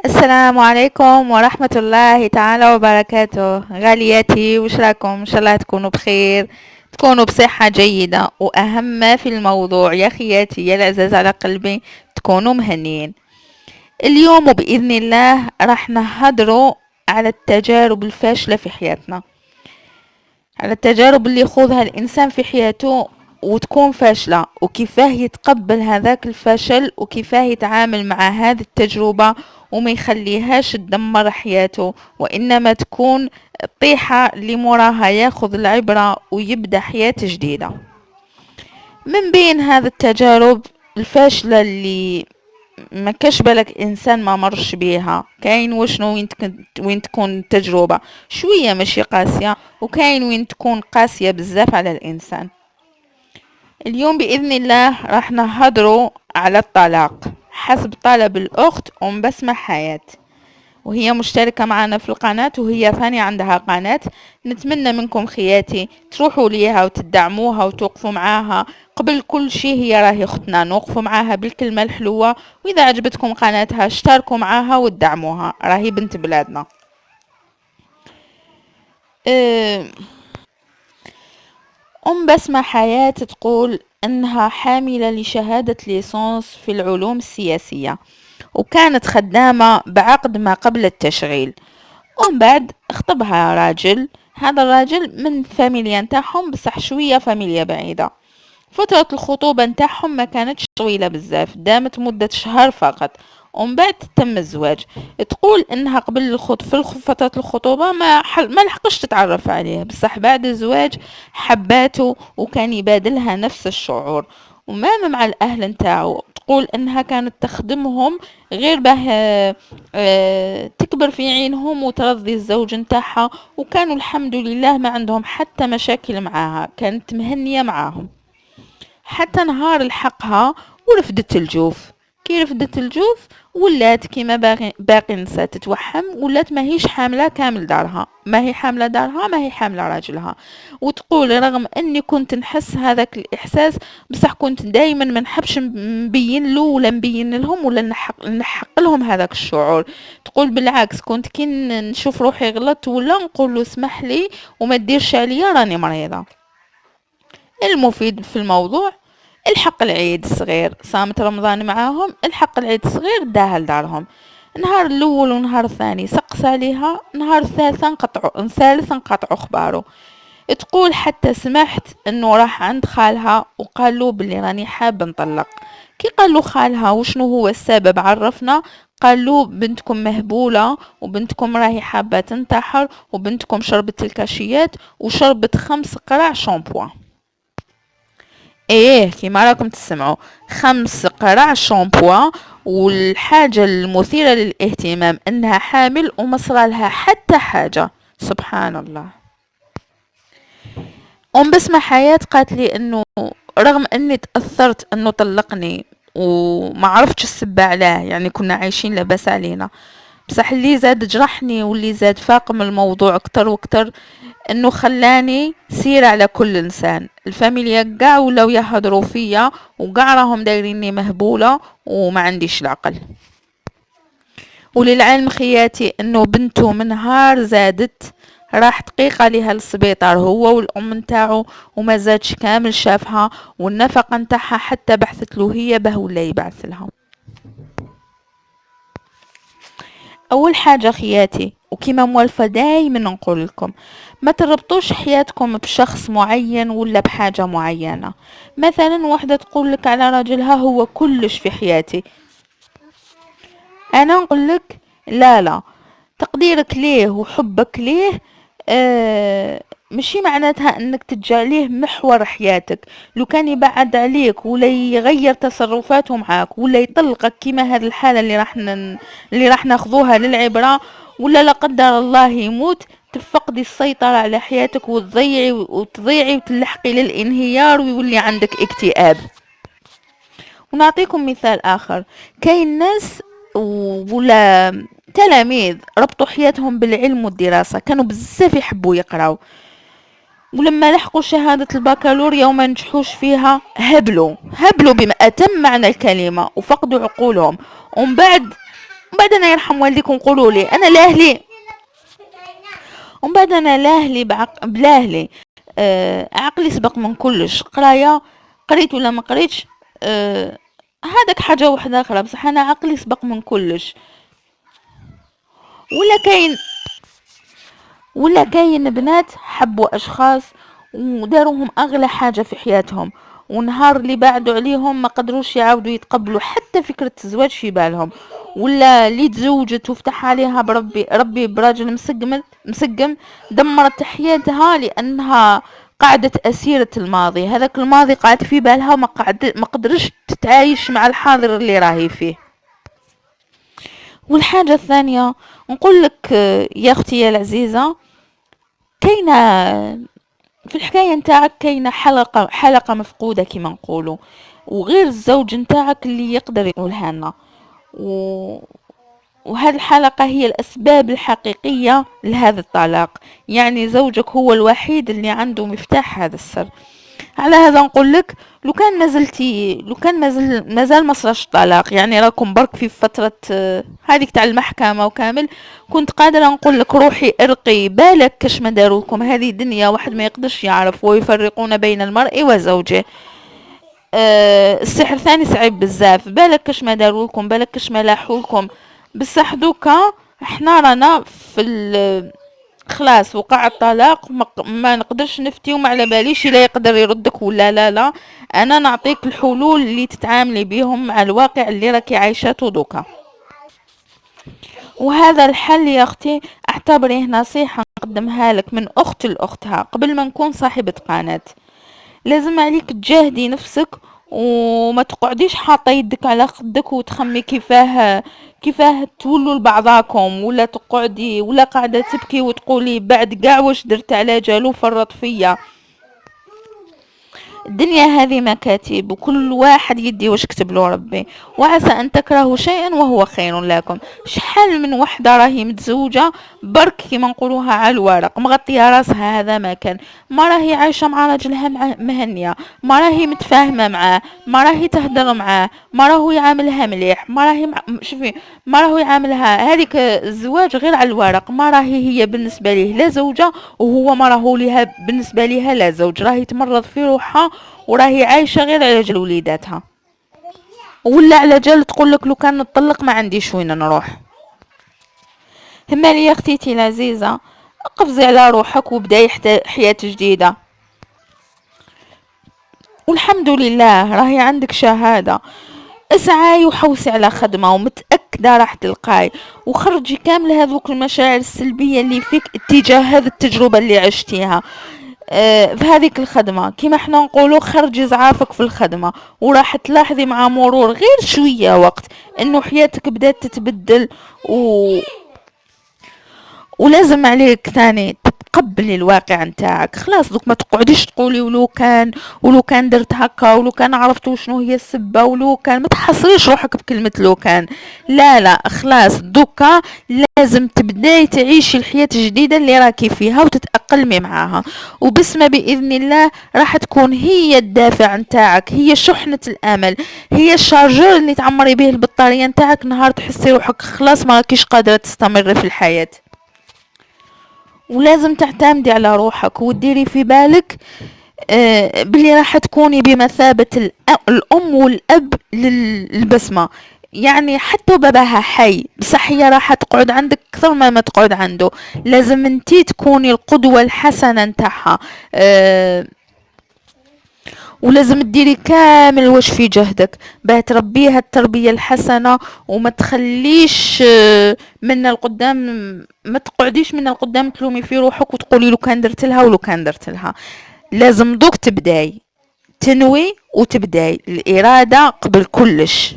السلام عليكم ورحمة الله تعالى وبركاته. غالياتي، وش راكم؟ ان شاء الله تكونوا بخير، تكونوا بصحة جيدة، واهم ما في الموضوع يا خياتي يا العزاز على قلبي تكونوا مهنيين. اليوم وبإذن الله راح نهضروا على التجارب الفاشلة في حياتنا، على التجارب اللي يخوضها الإنسان في حياته وتكون فاشلة، وكيفاه يتقبل هذاك الفشل، وكيفاه يتعامل مع هذه التجربة وما يخليهاش تدمر حياته، وإنما تكون طيحة لمراها ياخذ العبرة ويبدأ حياة جديدة. من بين هذه التجارب الفاشلة اللي ما كاش بالك انسان ما مرش بيها، كاين وشنو وين تكون التجربة شوية ماشي قاسية، وكاين وين تكون قاسية بزاف على الانسان. اليوم بإذن الله راح نهضروا على الطلاق حسب طلب الأخت أم بسمة حياة، وهي مشتركة معنا في القناة، وهي ثاني عندها قناة. نتمنى منكم خياتي تروحوا ليها وتدعموها وتوقفوا معاها. قبل كل شيء هي راهي اختنا، نوقفوا معاها بالكلمة الحلوة، واذا عجبتكم قناتها اشتركوا معاها وتدعموها، راهي بنت بلادنا. أه، أم بسمة حياة تقول أنها حاملة لشهادة ليسانس في العلوم السياسية، وكانت خدامة بعقد ما قبل التشغيل، ومن بعد خطبها راجل. هذا الراجل من فاميليا نتاعهم، بصح شوية فاميليا بعيدة. فترة الخطوبة نتاعهم ما كانتش طويلة بزاف، دامت مدة شهر فقط، ومن بعد تم الزواج. تقول انها قبل في فترة الخطوبة ما لحقش تتعرف عليه، بصح بعد الزواج حباته وكان يبادلها نفس الشعور. وما مع الاهل نتاعو، تقول انها كانت تخدمهم غير به تكبر في عينهم وترضي الزوج نتاعها، وكانوا الحمد لله ما عندهم حتى مشاكل معاها، كانت مهنية معاهم. حتى نهار لحقها ورفدت الجوف. كي رفدت الجوف ولات كيما باقي نساء تتوحم، ولات ماهيش حامله كامل دارها، ما هي حامله دارها، ما هي حامله راجلها. وتقول رغم اني كنت نحس هذاك الاحساس، بصح كنت دائما ما نحبش نبين له ولا نبين لهم ولا نحق لهم هذاك الشعور. تقول بالعكس، كنت كي نشوف روحي غلط ولا نقول له اسمح لي وما تديرش عليا راني مريضه. المفيد في الموضوع، الحق العيد الصغير صامت رمضان معاهم، الحق العيد الصغير داها لدارهم. نهار الاول ونهار الثاني سقس عليها، نهار الثالث انقطعوا اخباره. تقول حتى سمحت انه راح عند خالها وقال له بلي راني حاب نطلق. كي قال له خالها وشنو هو السبب عرفنا، قال له بنتكم مهبولة، وبنتكم راهي حابة تنتحر، وبنتكم شربت الكاشيات وشربت 5 قرع شامبوان. ايه كيما راكم تسمعوا، 5 قرع شامبوا. والحاجة المثيرة للاهتمام انها حامل وما صرالها حتى حاجة، سبحان الله. ام بسمة حياة قالت لي انه رغم اني تأثرت انه طلقني وما عرفتش السبة علاه، يعني كنا عايشين لاباس علينا، بصح اللي زاد جرحني واللي زاد فاقم الموضوع اكتر واكتر انه خلاني سير على كل انسان. الفاميليا قاع ولاو يهضروا فيا، وقاع راهم دايريني مهبولة وما عنديش العقل. وللعلم خياتي انه بنته من نهار زادت راح دقيقة ليها للسبيطار هو والام نتاعو، وما زادش كامل شافها، والنفقة نتاعها حتى بحثت له هي به ولا يبعث لها. اول حاجة خياتي، وكما موالفة دايما نقول لكم، ما تربطوش حياتكم بشخص معين ولا بحاجة معينة. مثلا واحدة تقول لك على راجلها هو كلش في حياتي، انا نقول لك لا لا، تقديرك ليه وحبك ليه مشي معناتها انك تجعليه محور حياتك. لو كان يبعد عليك ولا يغير تصرفاته معاك ولا يطلقك كيما هذه الحالة اللي راح ناخذوها للعبرة، ولا لا قدر الله يموت، تفقدي السيطرة على حياتك وتضيعي وتلحقي للانهيار ويولي عندك اكتئاب. ونعطيكم مثال آخر، كاين ناس ولا تلاميذ ربطوا حياتهم بالعلم والدراسة، كانوا بزاف يحبوا يقراوا، ولما لحقوا شهادة البكالوريا وما نجحوش فيها هبلوا بما أتم معنى الكلمة وفقدوا عقولهم. ومن بعد بعد انا يرحم والديكم قولوا لي انا لاهلي، ومن بعد انا لاهلي بلاهلي. عقلي سبق من كلش، قرايه قريت ولا ما قريتش، هذاك حاجه واحده اخرى، بصح انا عقلي سبق من كلش. ولا كاين ولا كاين بنات حبوا اشخاص وداروهم اغلى حاجه في حياتهم، ونهار اللي بعدوا عليهم ما قدروش يعاودوا يتقبلوا حتى فكره الزواج في بالهم، ولا اللي تزوجت وفتح عليها ربي براجل مسقم دمرت حياتها لانها قعدت اسيره الماضي. هذاك الماضي قعد في بالها ما قدرش تتعايش مع الحاضر اللي راهي فيه. والحاجه الثانيه نقول لك يا اختي يا العزيزه، كاينه في الحكايه نتاعك كاينه حلقه مفقوده كما نقولوا، وغير الزوج نتاعك اللي يقدر يقولها لنا، و... وهذه الحلقه هي الاسباب الحقيقيه لهذا الطلاق. يعني زوجك هو الوحيد اللي عنده مفتاح هذا السر. على هذا نقول لك، لو كان مازال ما صراش الطلاق، يعني راكم برك في فتره هذيك تاع المحكمه وكامل، كنت قادره نقول لك روحي ارقي بالك كاش ما داروكم. هذه دنيا واحد ما يقدرش يعرف، ويفرقون بين المرء وزوجه. السحر ثاني صعيب بزاف، بالك كاش ما داروكم، بالك كاش ما لاحولكم. بصح دوكا احنا رانا في خلاص وقع الطلاق، ما نقدرش نفتي، وما على باليش لا يقدر يردك ولا لا. انا نعطيك الحلول اللي تتعاملي بيهم مع الواقع اللي راكي عايشاته دوكا. وهذا الحل يا اختي اعتبريه نصيحة نقدمها لك من اخت لاختها قبل ما نكون صاحبة قناة. لازم عليك تجاهدي نفسك، وما تقعديش حاطه يدك على خدك وتخمي كيفاه تولوا لبعضاكم، ولا تقعدي ولا قاعده تبكي وتقولي بعد كاع واش درت على جالو فرط فيا. الدنيا هذه مكاتب، وكل واحد يدي واش كتب له ربي. وعسى ان تكرهوا شيئا وهو خير لكم. شحال من وحده راهي متزوجه برك كيما نقولوها على الورق مغطيه راسها، هذا ما كان، ما راهي عايشه مع راجلها مهنيه، ما راهي متفاهمه معاه، ما راهي تهدر معاه، ما راهو يعاملها مليح، ما راهي شوفي ما راهو يعاملها. هذيك الزواج غير على الورق، ما راهي هي بالنسبه ليه لا زوجه، وهو ما راهو ليها بالنسبه ليها لا زوج، راهي تمرض في روحها وراهي عايشه غير على جال وليداتها، ولا على جال تقول لك لو كان نطلق ما عنديش وين نروح. هما لي يا اختيتي العزيزه، قفزي على روحك وبداي حياه جديده، والحمد لله راهي عندك شهاده. اسعاي وحوسي على خدمه ومتاكده راح تلقاي، وخرجي كامل هذوك المشاعر السلبيه اللي فيك اتجاه هذه التجربه اللي عشتيها في هذيك الخدمة. كيما احنا نقولوا خرجي زعافك في الخدمة، وراح تلاحظي مع مرور غير شوية وقت انه حياتك بدأت تتبدل. ولازم عليك ثاني تتقبلي الواقع نتاعك. خلاص دوك ما تقعديش تقولي ولو كان درت هكا، ولو كان عرفت شنو هي السبه، ولو كان ما تحصريش روحك بكلمه لو كان. لا خلاص دوكا لازم تبداي تعيشي الحياه الجديده اللي راكي فيها وتتاقلمي معاها، وبسمه باذن الله راح تكون هي الدافع نتاعك، هي شحنه الامل، هي الشارجور اللي تعمري به البطاريه نتاعك نهار تحسي روحك خلاص ما راكيش قادره تستمري في الحياه. ولازم تعتمدي على روحك وديري في بالك بلي راح تكوني بمثابة الأم والأب للبسمة. يعني حتى باباها حي بصح هي راح تقعد عندك أكثر ما تقعد عنده. لازم انتي تكوني القدوة الحسنة نتاعها، ولازم تديري كامل واش في جهدك باه تربيها التربية الحسنة، وما تخليش من القدام، ما تقعديش من القدام تلومي في روحك وتقولي لو كان درت لها ولو كان درت لها. لازم دوك تبداي تنوي وتبداي الإرادة قبل كلش.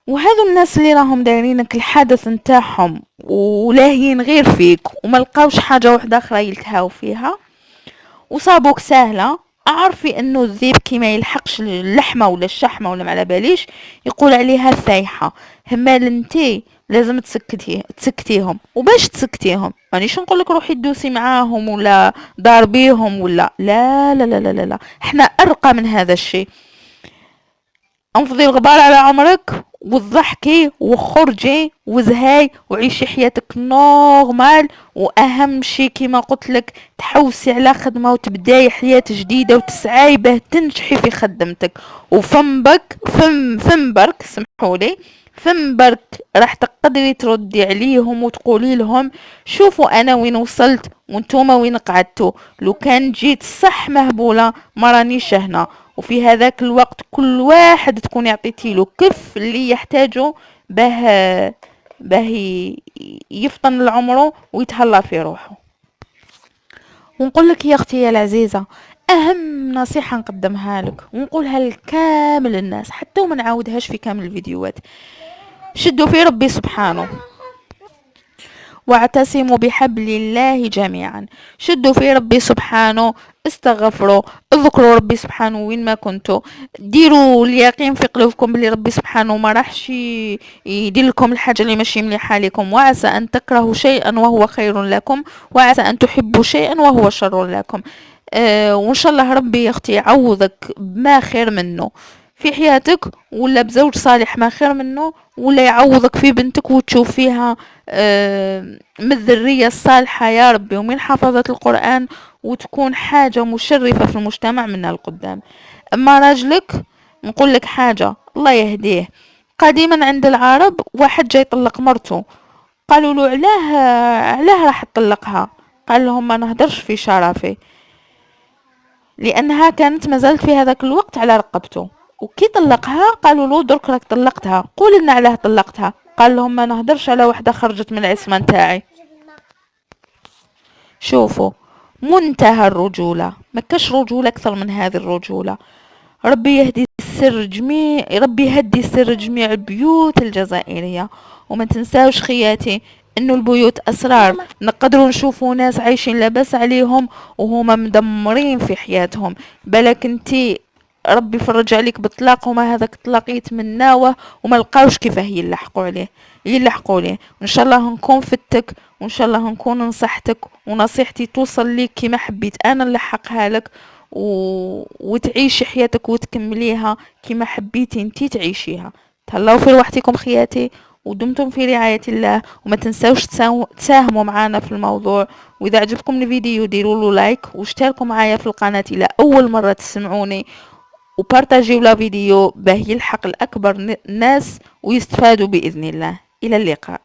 وهذو الناس اللي راهم دايرينك الحدث نتاعهم ولاهيين غير فيك وما لقاوش حاجة واحدة اخرى يلتهاو فيها وصابوك سهلة، اعرفي انه الذيب كي ما يلحقش اللحمه ولا الشحمه ولا ما على باليش يقول عليها الثايحه. هما انتي لازم تسكتيهم. وباش تسكتيهم مانيش نقول لك روحي تدوسي معاهم ولا ضاربيهم ولا لا، احنا ارقى من هذا الشيء. انفضي الغبار على عمرك وتضحكي وخرجي وزهاي وعيشي حياتك نورمال. واهم شي كما قلت لك تحوسي على خدمه وتبداي حياه جديده وتسعاي باه تنجحي في خدمتك. وفم بك فم برك سمحوا لي، فم برك راح تقدري تردي عليهم وتقولي لهم شوفوا انا وين وصلت وانتوما وين قعدتوا. لو كان جيت صح مهبوله ما رانيش هنا. وفي هذاك الوقت كل واحد تكون عطيتي له كف اللي يحتاجه باه يفطن لعمره ويتهلا في روحه. ونقول لك يا اختي يا العزيزه، اهم نصيحه نقدمها لك ونقولها لكامل الناس حتى وما نعاودهاش في كامل الفيديوهات: شدوا في ربي سبحانه واعتصموا بحبل الله جميعا. شدوا في ربي سبحانه، استغفروا، اذكروا ربي سبحانه وين ما كنتوا، ديروا اليقين في قلوبكم بلي ربي سبحانه ما راحش يدير لكم الحاجه اللي ماشي مليحه لكم. وعسى ان تكرهوا شيئا وهو خير لكم، وعسى ان تحبوا شيئا وهو شر لكم. وان شاء الله ربي يا اختي يعوضك بما خير منه في حياتك، ولا بزوج صالح ما خير منه، ولا يعوضك في بنتك وتشوف فيها من الذرية الصالحة يا ربي ومن حفظة القرآن، وتكون حاجة مشرفة في المجتمع منها القدام. اما راجلك نقول لك حاجة الله يهديه. قديما عند العرب واحد جاي يطلق مرته، قالوا له علاه راح تطلقها؟ قال لهم ما نهدرش في شرفي، لانها كانت مازالت في هذاك الوقت على رقبته. وكي طلقها قالوا له درك راك طلقتها قول لنا علاه طلقتها. قال لهم ما نهدرش على وحده خرجت من العصمه نتاعي. شوفوا منتهى الرجوله، ما كاش رجوله اكثر من هذه الرجوله. ربي يهدي سر جميع البيوت الجزائريه. وما تنساوش خياتي انه البيوت اسرار، نقدروا نشوفوا ناس عايشين لاباس عليهم وهما مدمرين في حياتهم. بالك انتي ربي فرج عليك بالطلاق وما هذاك الطلاق يتمناوه وما لقاوش كيفاه يلحقوا ليه. وان شاء الله نكون فتك، وان شاء الله نكون نصحتك ونصيحتي توصل ليك كما حبيت انا نلحقها لك، وتعيشي حياتك وتكمليها كما حبيتي انتي تعيشيها. تهلاو في روحتكم خياتي، ودمتم في رعاية الله. وما تنسوش تساهموا معنا في الموضوع. واذا عجبكم الفيديو ديروا له لايك واشتركوا معايا في القناة الى اول مرة تسمعوني، وبارتاجيو لا فيديو باه يلحق الاكبر ناس ويستفادوا باذن الله. الى اللقاء.